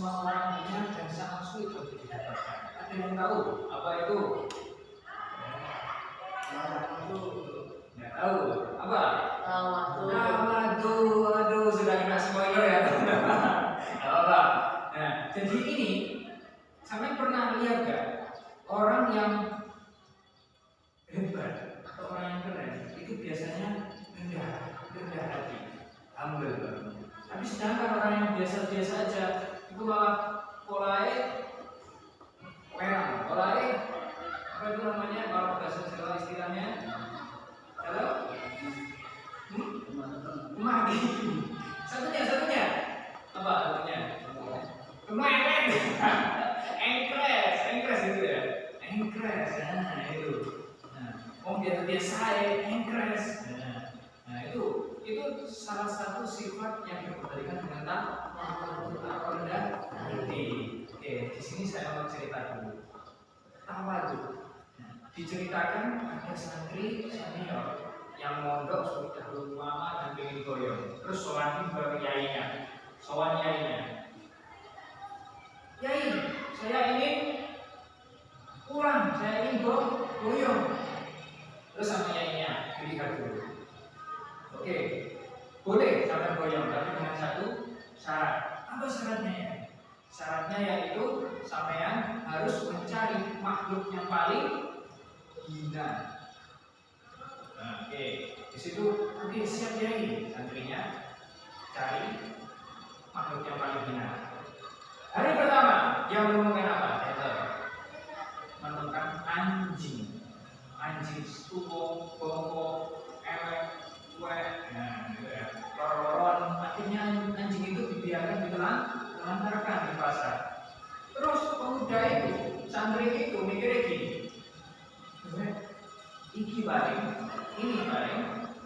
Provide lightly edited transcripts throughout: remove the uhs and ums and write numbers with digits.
semua orang punya dan sangat sulit untuk didapatkan. Ada yang tahu apa itu? Nggak tahu. Apa? Aduh, sudah kena spoiler ya. Apa? Nah, jadi ini sampai pernah lihat gak orang yang hebat atau orang yang keren itu biasanya rendah hati, humble. Tapi sedangkan orang yang biasa-biasa aja itu malah polanya apa itu namanya kalau bahasa Jawa istilahnya? Halo? Mati. Satunya apa satunya? Kemarin. Engkres itu ya. Engkres. Nah, itu. Biasa engkres. Nah, itu salah satu sifat yang berbalikan dengan rendah hati. Oke, di sini saya mau cerita dulu. Tawadhu. Diceritakan ada santri senior yang mondok sudah lama dan pengen goyong. Terus sowan yainya. Yai, saya ingin pulang, saya ingin goyong. Terus sama yainya dilihat dulu. Oke, boleh sampai goyong, tapi dengan satu syarat. Apa syaratnya? Syaratnya yaitu sampean harus mencari makhluk yang paling hina. Nah, oke, di situ siap yai, santrinya cari makhluk yang paling hina. Hari pertama dia menemukan apa? Menemukan anjing stupung, bongkok, ewek, kuek, nah gitu ya. Lor-loron, akhirnya anjing itu dibiarkan ditelantarkan di pasar. Terus pemuda itu, santri itu mikirnya gini, ini paling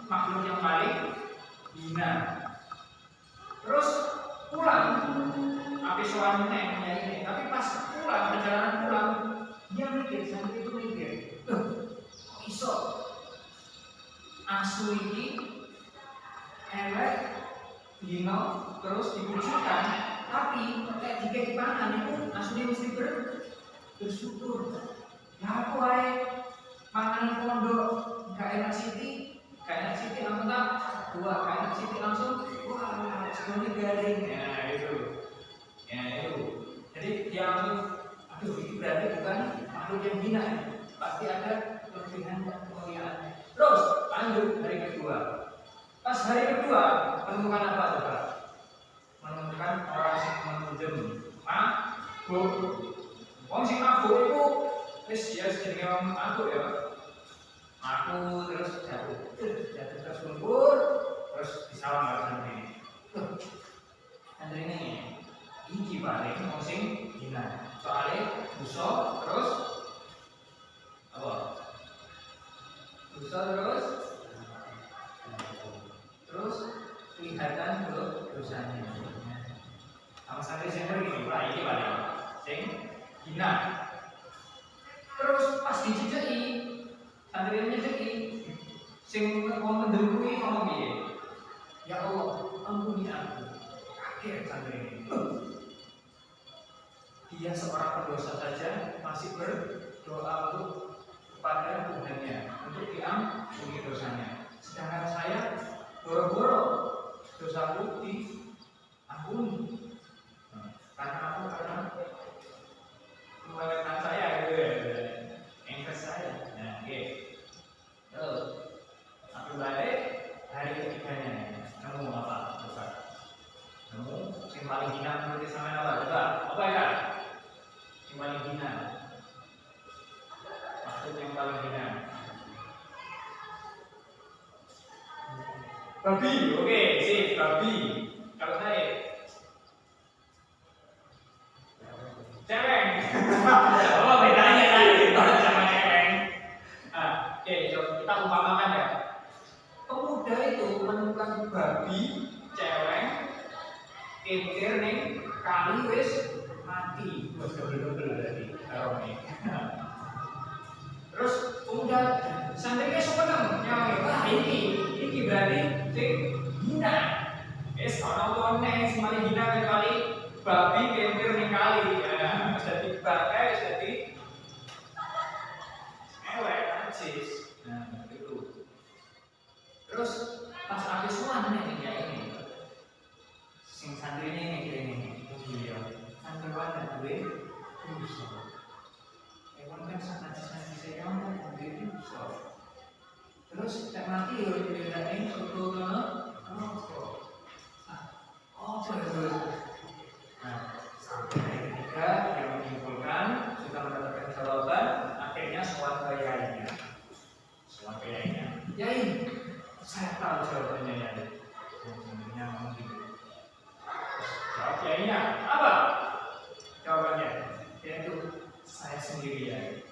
makhluk yang paling hina. Terus pulang, habis soalnya ini, tapi pas pulang, perjalanan pulang, dia mikir, santri itu mikir, iso asu ini elek dino terus diwujudkan, tapi kayak jika dipangan itu asunya mesti bersyukur. Ya aku ae makanan pondok gak enak siti langsung tak dua, gak enak siti langsung wah semuanya garing. Ya itu jadi dia langsung aduh ini berarti bukan makhluk yang hina, pasti ada kelebihan dan kemuliaan. Terus lanjut hari kedua. Pas hari kedua menemukan apa coba? Menemukan orang yang menujem mabuk. Wong sing mabuk itu wis ya jenenge wong mabuk ya. Aku terus jatuh terus lumpur terus disalam karo santri. Santri ini iki paling wong sing hina. Soale dosa terus apa? Dosa terus kelihatan dosanya. Sama santri senior gini, Pak, ini paling sing hina. Terus pas diceceki, santri nyeceki, sing wong mendengkui ngomong piye? Ya Allah, ampuni aku. Kaget santri ini. Dia seorang pendosa saja masih berdoa untuk kepada Tuhannya untuk diampuni dosanya. Sedangkan saya boro-boro dosaku diampuni. Karena melewatkan saya gitu ya, engkes saya. Nah, oke. Tapi balik hari ketiganya, kamu apa? Coba. Kamu yang paling hina menurut sama apa? Coba. Apa ya? Yang paling hina. Maksud yang paling hina. Babi, oke, sip, babi. Kalau saya celeng. Oh, bedanya tadi sama celeng. Nah, oke, kita umpamakan ya. Pemuda itu menemukan babi, celeng, kikir ning kali wis mati. Wis double-double tadi karone. Terus pemuda santrinya seneng nyawe, wah iki berarti sing hina. Wis ana wong nek sing paling hina kecuali babi, kikir duwe dosa. Hewan kan sangat kewan kan duwe dosa. Terus nek mati yo dene surga kono apa? Oh, nah, sampai ketika yang menyimpulkan sudah mendapatkan jawaban, akhirnya soal ke yainya. Soal ke yainya. Yai, saya tahu jawabannya Yai. Sebenarnya ngomong gitu. Jawab yainya apa? Jawabannya yaitu saya sendiri Yai.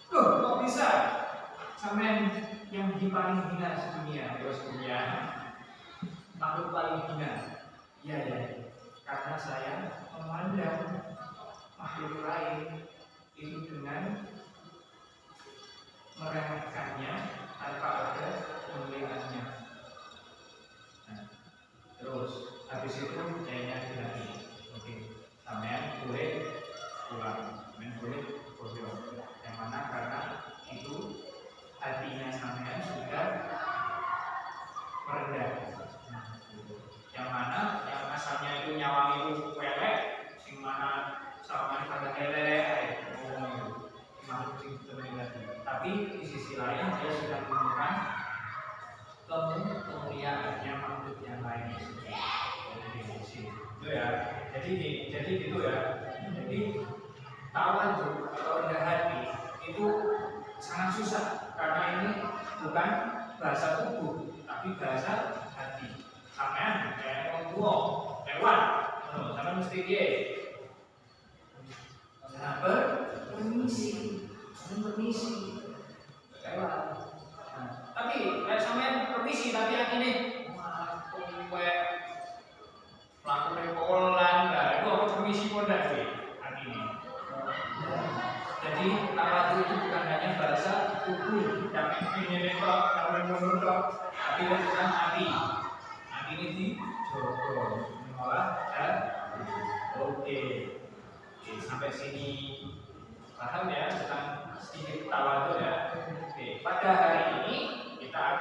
Loh, kok bisa? Sampai yang paling hina sedunia, terus dunia makhluk paling hina. Iya ya, karena saya memandang makhluk lain itu dengan meremehkannya tanpa ada kemuliaannya. Nah, terus habis itu kayaknya bilang ini, oke, sampean boleh pulang, sampean boleh bodoh. Yang mana karena itu hatinya sampean sudah merendah. Yang mana yang asalnya itu nyawang itu welek, sing mana sama pada elek, makhluk sing tadi. Tapi di sisi lain dia sudah menemukan kemuliaannya makhluk yang lain. Itu ya. Jadi gitu ya. Jadi tawadhu atau rendah hati itu sangat susah karena ini bukan bahasa tubuh, tapi bahasa hati. Sampean kayak wong tuwa, hewan, sampean mesti piye? Permisi, hewan. Tapi kayak sampean permisi tapi yang ini kowe mlakukan polan lah, itu apa permisi pun ndak sih artinya. Jadi tawadhu itu bukan hanya bahasa tubuh, yang ini kok, yang menurut kok, tapi bukan hati. Ini di Joko mengolah dan oke, sampai sini paham ya tentang sedikit tawadhu ya. Oke, pada hari ini saya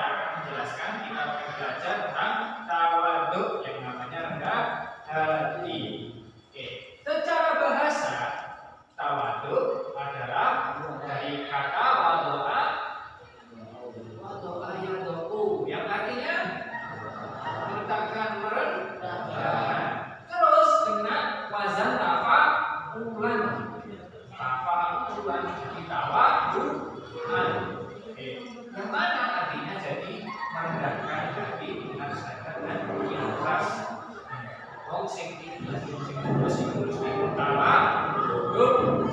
akan menjelaskan, kita akan belajar tentang tawadhu yang namanya rendah hati. Oke, secara bahasa tawadhu adalah dari kata wadoa yadoku yang artinya meletakkan merendahkan. Terus dengan wazan tafa'ulan ditawadhu'an. Yang mana artinya jadi merendahkan hati dengan sadar dan ikhlas. Wong sing terus utama duduk.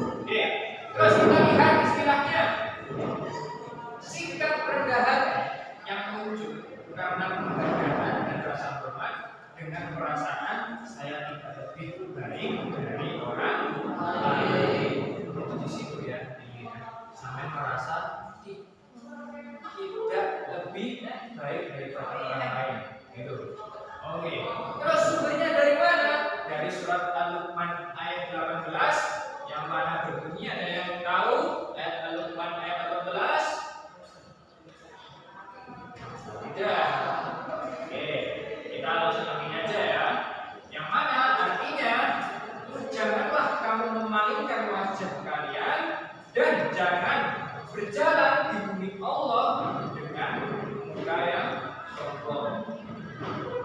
Terus kita lihat istilahnya sikap rendah hati yang muncul karena penghargaan dan rasa hormat dengan perasaan saya tidak lebih baik dari orang lain. Itu di situ ya, sampai merasa tidak lebih baik daripada orang lain. Gitu. Oke. Terus sumbernya dari mana? Dari surat Al-Luqman ayat 18 yang mana berbunyi, ada yang tahu ayat Al-Luqman ayat 18? Tidak. Oke, kita langsung ambil aja ya. Yang mana artinya janganlah kamu memalingkan wajah kalian dan jangan berjalan di bumi Allah dengan muka yang sombong.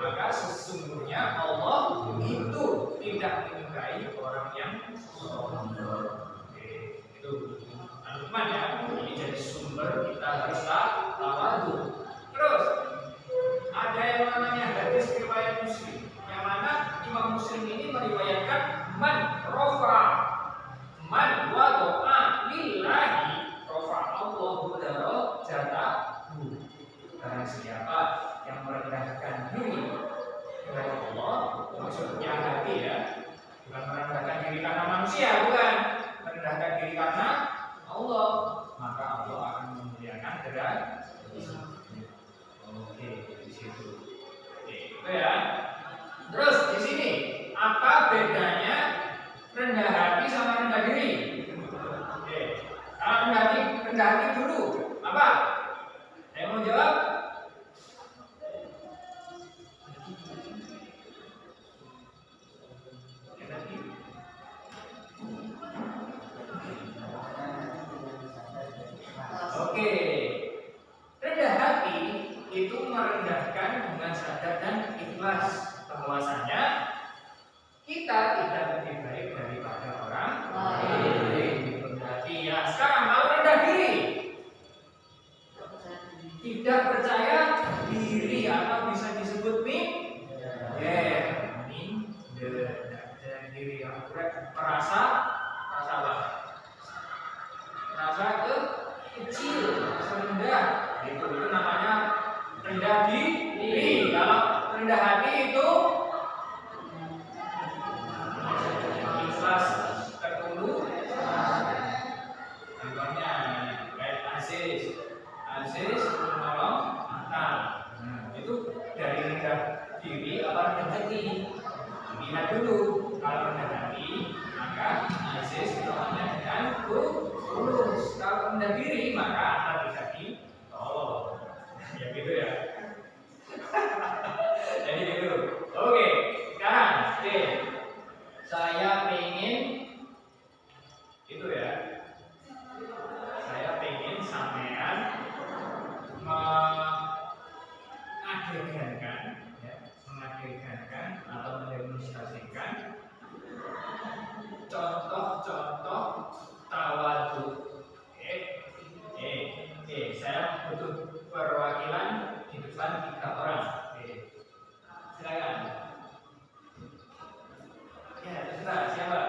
Maka sesungguhnya Allah itu tidak menyukai orang yang sombong. Oke, itu Al-Luqman ya. Ini jadi sumber kita harus tawadhu. Terus ada yang namanya hadis riwayat Muslim, yang mana Imam Muslim ini meriwayatkan man wadoa lillahi rofa Allahu darajatahu. Barang siapa yang merendahkan diri kepada Allah, maksudnya hati ya, bukan merendahkan diri karena manusia, bukan merendahkan diri karena Allah, maka Allah akan memuliakan derajatnya. Oke, di situ. Oke, itu ya. Terus di sini apa bedanya rendah hati sama rendah diri? Oke. Rendah hati dulu. Apa? Saya mau jawab? rendah diri, maka Anda bisa ditolong. Ya gitu ya. Jadi gitu. Oke, sekarang saya pengen itu ya. Saya pengen sampean mengadegankan ya, mengadegankan atau mendemonstrasikan contoh-contoh tawadhu. Saya butuh perwakilan di depan 3 orang. Silakan. Ya, terserah siapa.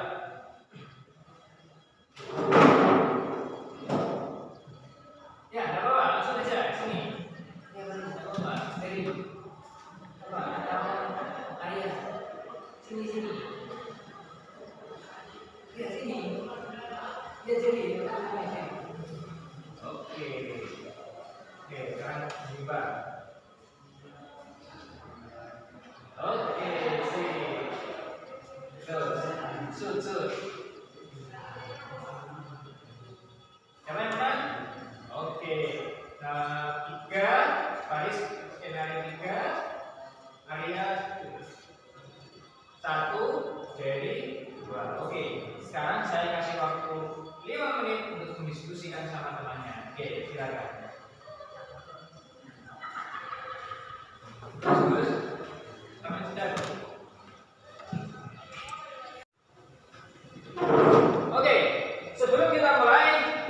Ya, tidak apa-apa, langsung aja sini. Ya, tidak apa-apa. Dari apa? Atau ayah. Sini. Ya, sini. Ya, jadi. Oke, sekarang Pak. Oke, sini. Sud. Teman-teman. Oke. Nah, 3 baris skenario 3 area 1 dari 2. Oke, sekarang saya kasih waktu 5 menit untuk mendiskusikan sama temannya. Oke, silakan. Terus, teman sudah. Oke, sebelum kita mulai,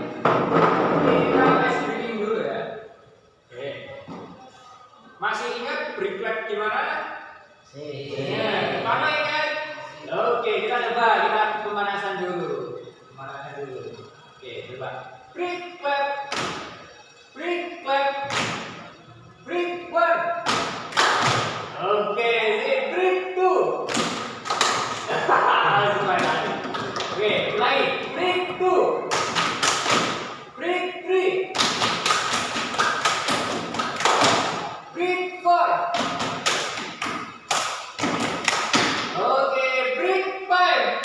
kita tes reading dulu ya. Oke. Masih ingat break gimana? Mana ingat? Oke, kita coba pemanasan dulu. Oke, coba. Break clap. Break 1. Oke, break 2. Oke, mulai. Break 2. Break 3. Break 4. Oke, break 5.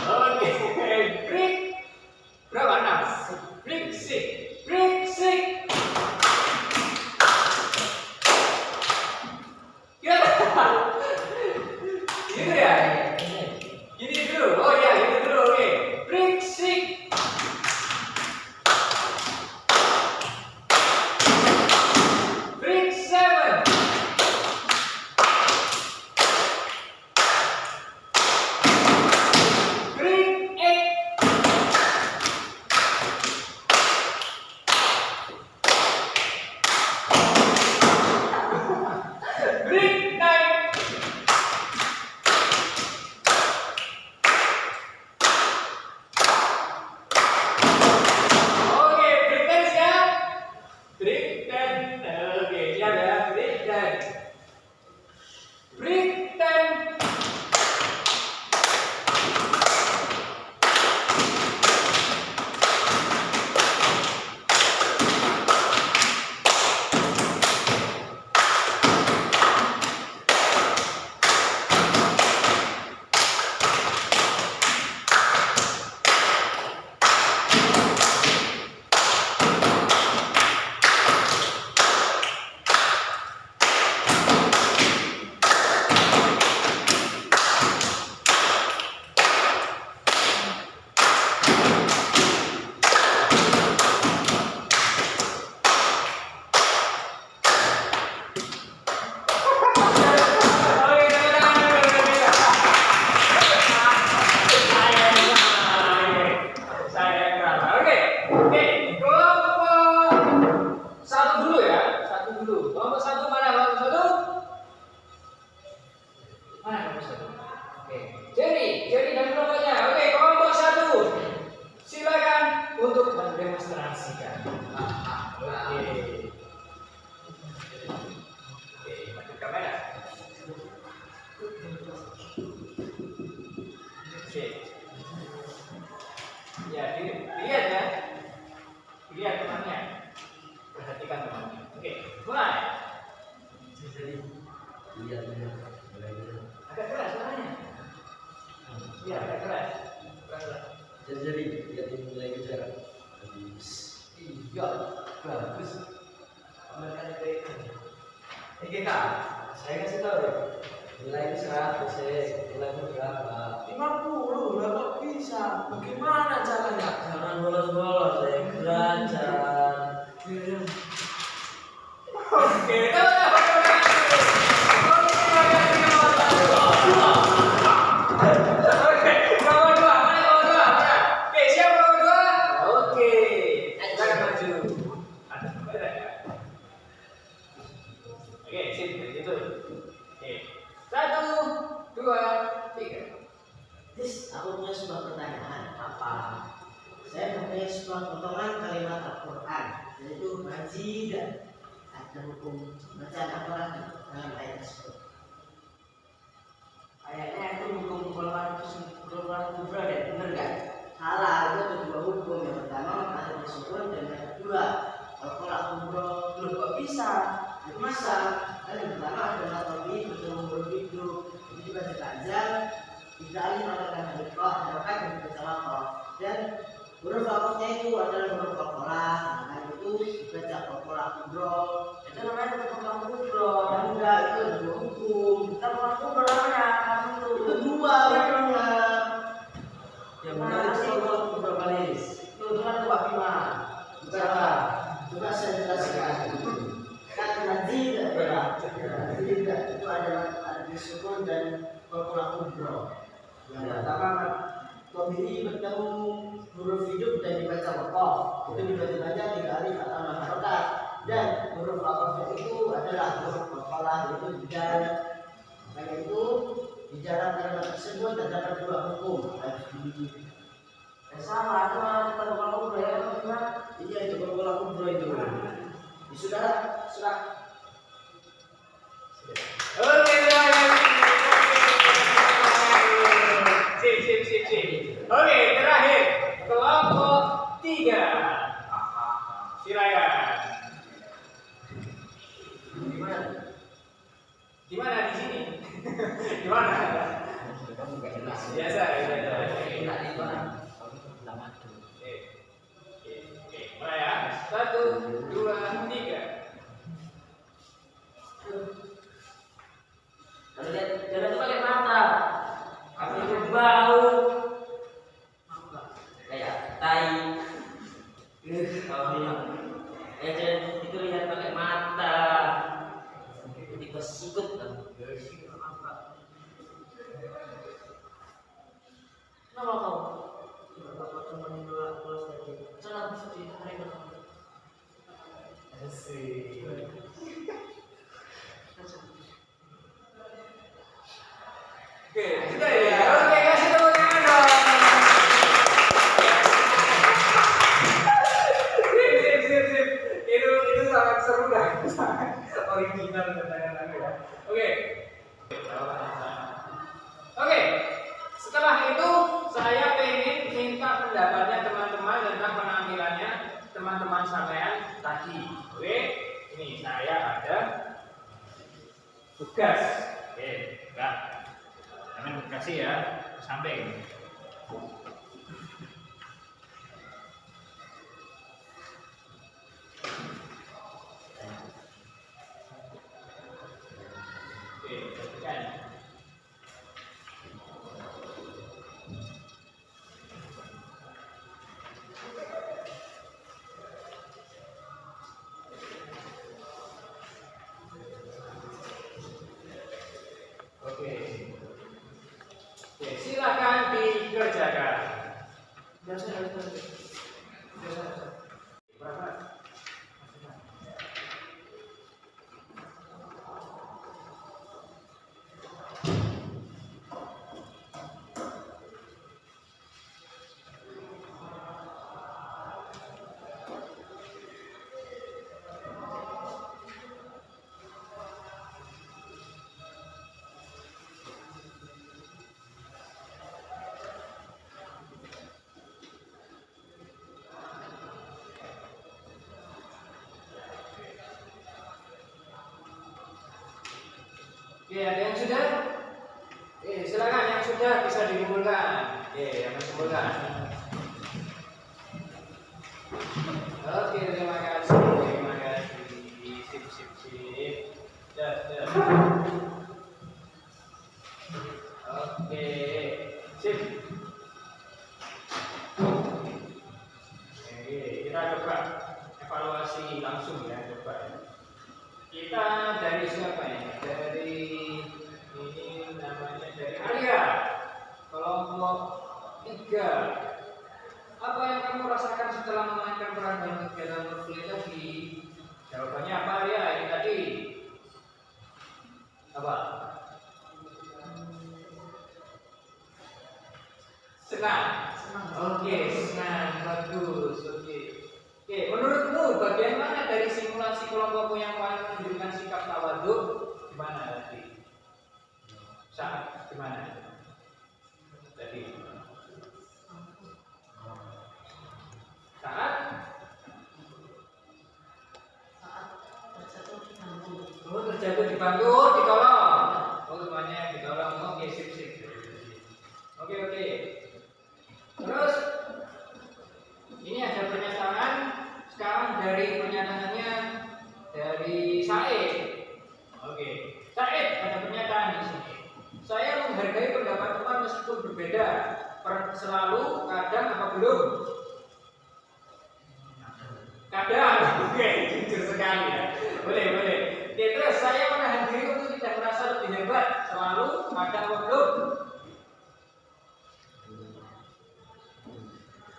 Oke, break berapa? 6. Break 6. Break 6. Gitu ya? Gini dulu. Oh ya, gini dulu. Oke. Break 6. Break 7. Break 8. Break 9. Oke, break 10 siap? Break 10. Oke, siap ya. Break 10. Break 10. Jadi dan kelompoknya. Oke, kelompok 1. Silakan untuk mendemonstrasikan. Oke. Oke, maju kamera. Oke. Ya, dilihat ya. Lihat temannya. Perhatikan temannya. Oke, mulai. Agak keras suaranya. Iya, agak keras. Jadi lihat nilai kejar. Iya, bagus. Amalkan itu. Kak, saya kasih tahu ya. Nilai itu 100, nilai itu berapa? 50 lah kok bisa? Bagaimana caranya? Jangan bolos-bolos, saya belajar. Oke, Aku punya sebuah pertanyaan. Apa? Saya mempunyai sebuah potongan kalimat Al-Quran, yaitu majidah. Ada hukum bacaan apa lagi dalam ayat tersebut? Kayaknya itu hukum golongan kubra deh, bener nggak? Salah, itu ada dua hukum. Yang pertama ayat tersebut dan yang kedua kalau kubro belum kok bisa? Bisa. Kan yang pertama adalah tadi betul hidup. Ini juga belajar tidak alih mengatakan hadikah, maka yang berbicara dan huruf alifnya itu adalah huruf kokolah. Nah itu dibaca kokolah kubro. Itu namanya kokolah kubra. Dan enggak itu ada dua hukum. Kokolah kubra namanya Itu dua hukumnya. yang benar itu kokolah kubra balis. Itu dengan dua lima. Berapa? Coba saya jelaskan. Kan majidah ya. Majidah itu adalah disukun dan kokolah kubro. Yang pertama komini bertemu huruf hidup dan dibaca wakof. Itu dibaca tiga alif atau 6 harokat. Dan huruf wakofnya itu adalah huruf kokolah, yaitu dijarah. Makanya itu dijarah kalimat tersebut terdapat dua hukum. Sama, itu malah bukan kokolah kubra ya, gimana? Iya itu kokolah kubro itu. Sudah. Oke, sip. Oke, terakhir kelompok 3. Silakan. Gimana di sini? Gimana? Biasa. Oke, mulai ya. 1, 2, 3. Kalau lihat jalan itu pakai mata, apa itu bau, kayak tai. Kalau jalan itu lihat pakai mata, tiba sikut kan. Kenapa kau? Bapak cuma menolak kelas tadi. Jangan sedih hari pertama. Asik. Oke, sudah ya. Oke, kasih tepuk tangan dong. Sip. Itu sangat seru dan sangat original pertanyaan ya. Oke. Setelah itu saya pengen minta pendapatnya teman-teman tentang penampilannya teman-teman sampean tadi. Oke, ini saya ada tugas. Oke, enggak. Jangan kasih ya, samping. Oke, perhatikan. Oke, silakan dikerjakan. Biasa. Berapa? Oke, ada yang sudah? Silakan yang sudah bisa dikumpulkan. Yang dikumpulkan. Oke, terima kasih, terima kasih. Sip, sip, sip. Ya, ya. Oke, sip. Oke, kita coba evaluasi langsung ya, coba ya. Kita dari siapa ya? Dari ini namanya dari Arya. Kelompok 3. Apa yang kamu rasakan setelah memainkan peran dalam kegiatan roleplay tadi? Jawabannya apa ya ini tadi? Apa? Senang. Oke, senang, bagus. Oke. Oke, menurutmu bagian mana dari simulasi kelompokmu yang paling menunjukkan sikap tawaduk? Gimana tadi? Saat gimana? Tadi. Saat terjatuh di bangku, ditolong. Oh, temannya ditolong. Oke, sip, sip. Oke, oke. Terus ini ada pernyataan. Sekarang dari pernyataannya dari Said. Oke, Said ada pernyataan di sini. Saya menghargai pendapat teman meskipun berbeda. Selalu, kadang, apa belum? Kadang, oke, jujur sekali ya. Boleh, boleh. Oke, terus saya menahan diri untuk tidak merasa lebih hebat. Selalu, kadang, apa belum?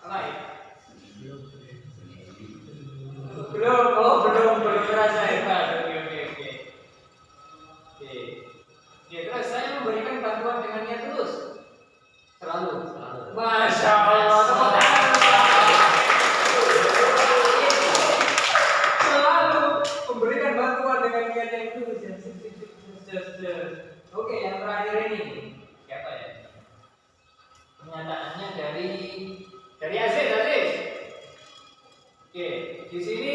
Lain. Belum, oh belum merasa hebat. Oke, oke, oke. Oke. Oke, terus saya memberikan bantuan dengan niat tulus. Selalu. Masya Allah. Selalu memberikan bantuan dengan niat yang tulus. Oke, yang terakhir ini siapa ya? Pernyataannya dari Aziz. Oke, di sini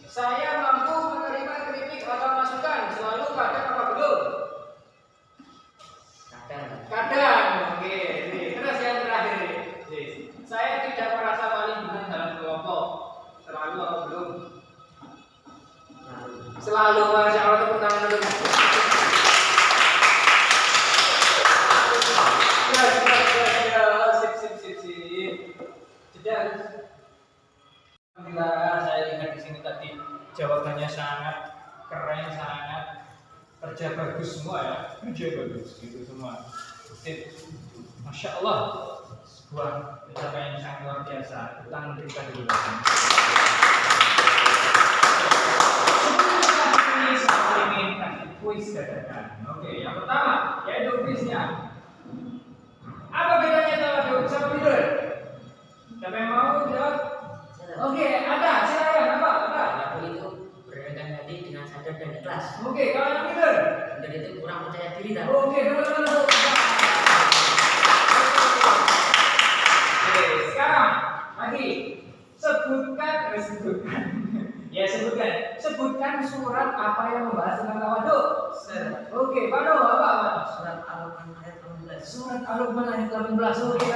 saya mampu menerima kritik atau masukan selalu, kadang, apa belum? Kadang. Oke, terus yang terakhir ini. Saya tidak merasa paling benar dalam kelompok. Selalu, apa belum? Selalu. Masya Allah, tepuk tangan dulu. Sip. Jeda. Alhamdulillah, saya lihat di sini tadi jawabannya sangat keren, sangat kerja bagus semua ya, kerja bagus gitu semua. Sip. Masya Allah, sebuah pencapaian yang sangat luar biasa. Tangan kita dulu. Ini saya ingin kasih kuis katakan. Oke, yang pertama yaitu kuisnya. Apa bedanya tawaduk sama minder? Siapa yang mau jawab? Oke, ada. Silakan. Apa? Aku itu berrendah hati dengan sadar dan ikhlas. Oke, kalau yang minder? Dan itu kurang percaya diri tak? Oke, teman-teman. Oke, sekarang lagi sebutkan surat apa yang membahas tentang tawaduk. Oke, Pano, apa? Surat Al-Luqman ayat 18. Surat Al-Luqman ayat 18. Oke.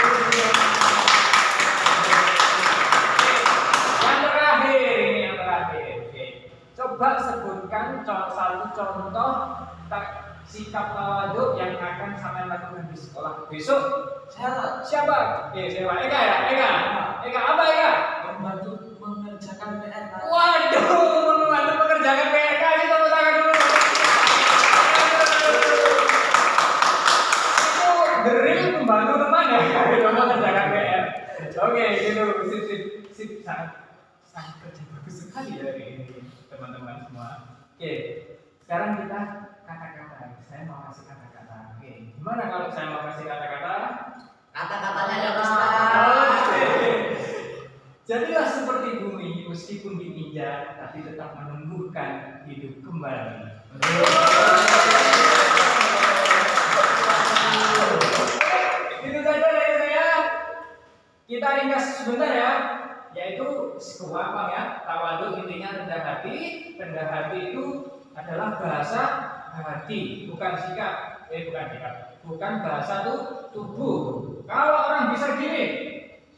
Yang terakhir. Oke. Coba sebutkan satu contoh sikap tawaduk yang akan sampai lakukan di sekolah besok. Siapa? Siapa? Ega, apa Ega? Membantu mengerjakan PR. Waduh, membantu mengerjakan PR. Kasih tepuk tangan dulu. Itu drill membantu teman ya, mengerjakan PR. Oke, gitu, sip, sangat kerja bagus sekali dari ini teman-teman semua. Oke, sekarang kita kata-kata. Saya mau kasih kata-kata. Oke, gimana kalau saya mau kasih kata-kata? Kata-katanya ada Ustaz. Oke. Jadilah seperti bumi, meskipun diinjak, tapi tetap menumbuhkan hidup kembali. Itu saja dari saya. Kita ringkas sebentar ya, yaitu gampang ya. Tawaduk intinya rendah hati. Rendah hati itu adalah bahasa hati, bukan sikap. Bukan bahasa tubuh. Kalau orang bisa gini,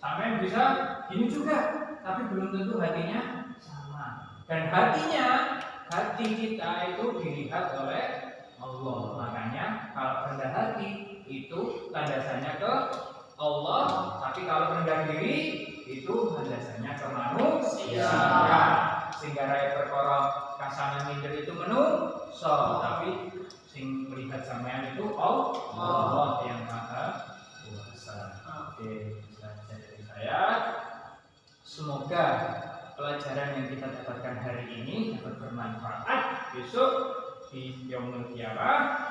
sampai bisa gini juga. tapi belum tentu hatinya sama. Dan hati kita itu dilihat oleh Allah. Makanya kalau rendah hati itu landasannya ke Allah, tapi kalau rendah diri itu landasannya ke manusia. Sehingga raya perkara kasangan minder itu menungso, tapi sing melihat sampean itu Allah yang maha kuasa. Oke, saja dari saya. Semoga pelajaran yang kita dapatkan hari ini dapat bermanfaat besok di Yaumul Qiyamah.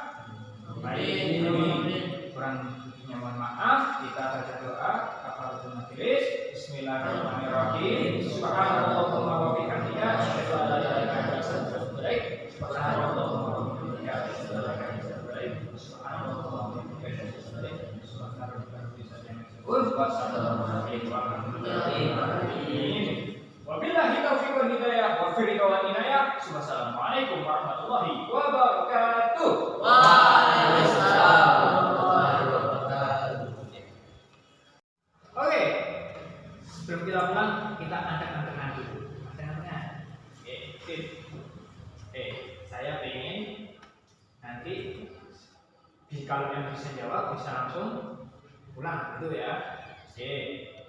Baik, ini kurang lebihnya mohon maaf. Kita baca doa kafaratul majelis. Bismillahirrahmanirrahim. Subhanallahumma wa bihamdika asyhadu an la ilaha illa anta astaghfiruka wa atubu ilaik. Subhanallahumma wa bihamdika asyhadu an la ilaha illa anta astaghfiruka wa atubu ilaik. Subhanallahumma wa bihamdika asyhadu an la ilaha illa anta astaghfiruka wa atubu ilaik. Wassalamualaikum warahmatullahi wabarakatuh. Wabillahi taufiq wal hidayah wa firqa wal inayah. Wassalamualaikum warahmatullahi wabarakatuh. Waalaikumsalam warahmatullahi wabarakatuh. Oke. Sebelum kita pulang, kita angkat-angkatan dulu. Angkat-angkatan. Sip. Saya pengen nanti kalau yang bisa jawab bisa langsung pulang gitu ya.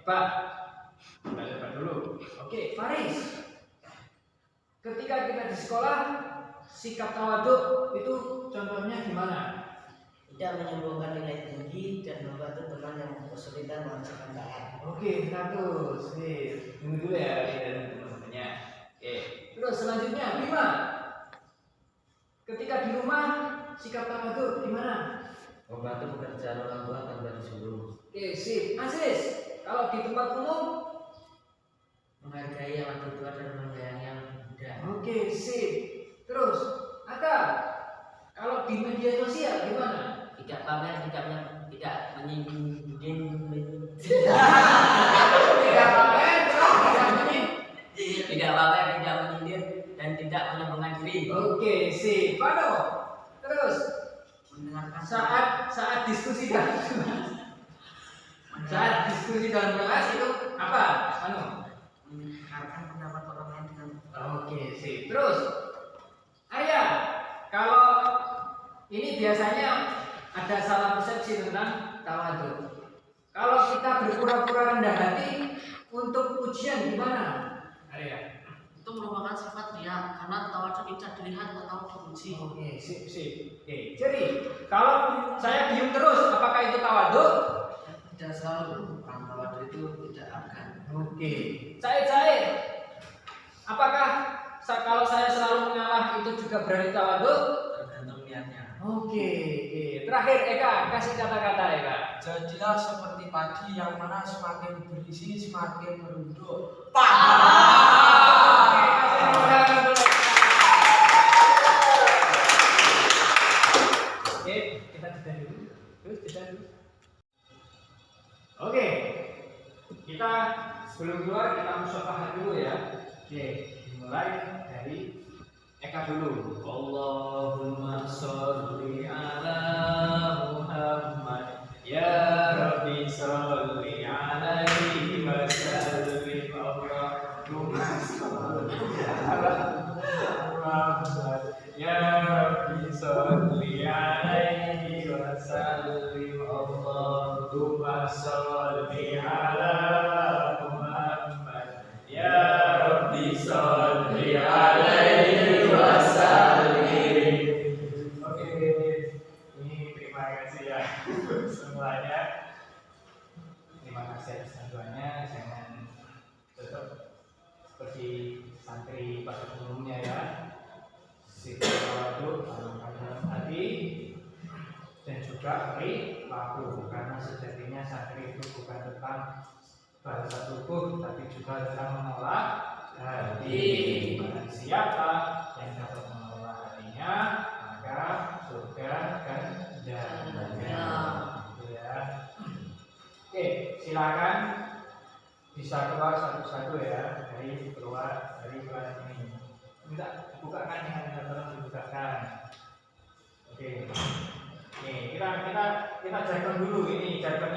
Pak. Kita coba dulu. Oke, Faris. Ketika kita di sekolah, sikap tawaduk itu contohnya gimana? Tidak menyombongkan nilai tinggi dan membantu teman yang kesulitan mengerjakan PR. Oke, 100. Tunggu dulu ya, dan teman-temannya. Oke. Terus selanjutnya, Bima. Ketika di rumah, sikap tawaduk gimana? Membantu pekerjaan orang tua tanpa disuruh. Oke, sip. Aziz, kalau di tempat umum, Menghargai yang lebih tua dan menyayangi yang muda. oke, sip. Terus, Aka, kalau di media sosial gimana? Tidak pamer, tidak menyinggung, Tidak pamer, terus tidak menyindir. tidak pamer, tidak menyindir dan tidak menyombongkan diri. Oke, sip. Pano. Terus, Mendengarkan saat diskusi dalam kelas itu apa? Pano. mendengarkan pendapat orang lain dengan Oke, sip. Terus, Arya, kalau ini biasanya ada salah persepsi tentang tawadhu. Kalau kita berpura-pura rendah hati untuk ujian gimana, Arya? itu merupakan sifat dia karena tawadhu tidak dilihat atau dipuji. Oke, sip. Oke, jadi kalau saya diem terus, apakah itu tawadhu? Tidak selalu orang tawadhu itu tidak akan. Oke, Cair. Apakah kalau saya selalu mengalah itu juga berarti tawadhu? Tergantung niatnya. Oke. Terakhir Eka, kasih kata-kata Eka. Jadilah seperti padi yang mana semakin berisi semakin merunduk. Oke, kasih tepuk tangan dulu. Oke, kita jeda dulu. Oke, kita sebelum keluar kita musyafahat dulu ya. Oke, dimulai dari Eka dulu. Allahumma sholli ala Muhammad ya Rabbi sholli alaihi wa sallim. Allahumma sholli ala Muhammad ya Rabbi sholli alaihi wa sallim. Allahumma sholli ala Muhammad ya Rabbi sholli alaihi wa sallim. Oke, ini terima kasih ya semuanya. Terima kasih atas bantuannya. Jangan tetap seperti santri pada umumnya ya. Sikap tawadhu dalam hati dan juga perilaku, karena sejatinya santri itu bukan tentang bahasa tubuh tapi juga tentang mengolah hati. Barang siapa yang dapat mengolah hatinya maka surga akan jalannya. Gitu ya. Oke, silakan bisa keluar satu-satu ya dari kelas ini. Minta bukakan ya, tolong dibukakan. Oke. Nih, kita jargon dulu ini jargon